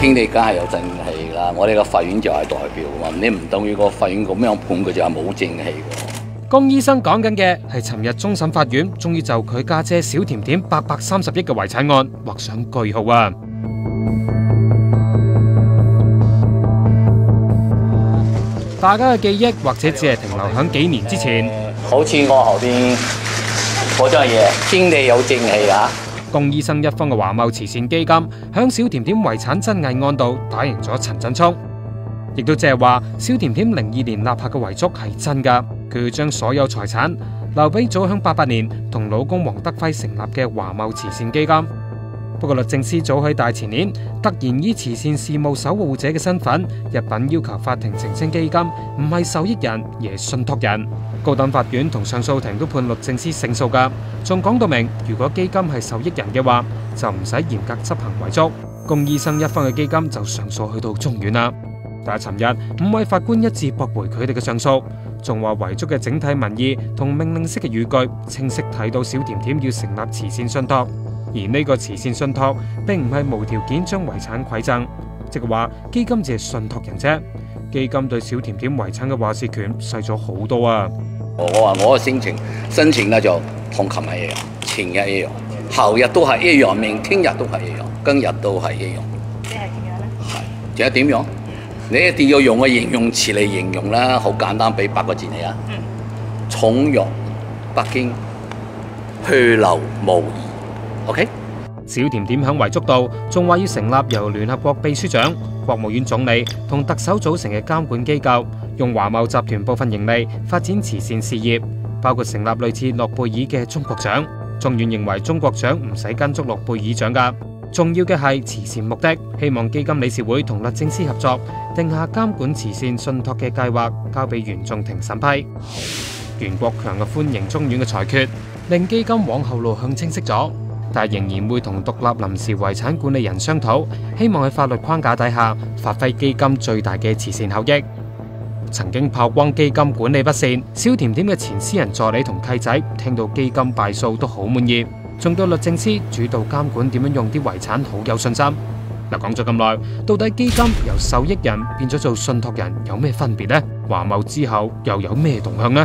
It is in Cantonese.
天地梗係有正氣啦，我哋個法院就係代表啊嘛，你唔等於個法院咁樣判佢就係冇正氣喎。江醫生講緊嘅係尋日終審法院終於就佢家姐小甜甜830億嘅遺產案畫上句號啊！大家嘅記憶或者只係停留喺幾年之前，好似我後邊嗰張嘢，天地有正氣啊！江醫生一方嘅華懋慈善基金響小甜甜遺產爭議案度打贏咗陳振聰，亦都即係話小甜甜02年立下嘅遺囑係真噶，佢要將所有財產留俾早響88年同老公黃德輝成立嘅華懋慈善基金。不過律政司早喺大前年突然以慈善事務守護者嘅身份入稟要求法庭澄清基金唔係受益人而係信託人。高等法院同上訴庭都判律政司勝訴噶，仲講到明如果基金係受益人嘅話，就唔使嚴格執行遺囑。江醫生一方嘅基金就上訴去到中院啦。但係尋日5位法官一致駁回佢哋嘅上訴，仲話遺囑嘅整體民意同命令式嘅語句清晰睇到小甜甜要成立慈善信託。而呢個慈善信託並唔係無條件將遺產饋贈，即係話基金只係信託人啫。基金對小甜甜遺產嘅話事權細咗好多啊！我話我嘅心情咧就同琴日一樣，前日一樣，後日都係一樣，明聽日都係一樣，今日都係一樣。即係點樣咧？係，仲有點樣？你一定要用個形容詞嚟形容啦，好簡單，俾8個字你啊。寵辱不驚，去留無疑。OK。小甜甜響遺囑度仲話要成立由聯合國秘書長、國務院總理同特首組成嘅監管機構，用華懋集團部分盈利發展慈善事業，包括成立類似諾貝爾嘅中國獎。中院認為中國獎唔使跟足諾貝爾獎噶，重要嘅係慈善目的，希望基金理事會同律政司合作，定下監管慈善信託嘅計劃，交俾原訟庭審批。袁國強嘅歡迎中院嘅裁決，令基金往後路向清晰咗。但仍然會同獨立臨時遺產管理人商討，希望喺法律框架底下發揮基金最大嘅慈善效益。曾經炮轟基金管理不善，小甜甜嘅前私人助理同契仔聽到基金敗訴都好滿意，仲對律政司主導監管點樣用啲遺產好有信心。嗱，講咗咁耐，到底基金由受益人變咗做信託人有咩分別呢？華懋之後又有咩動向呢？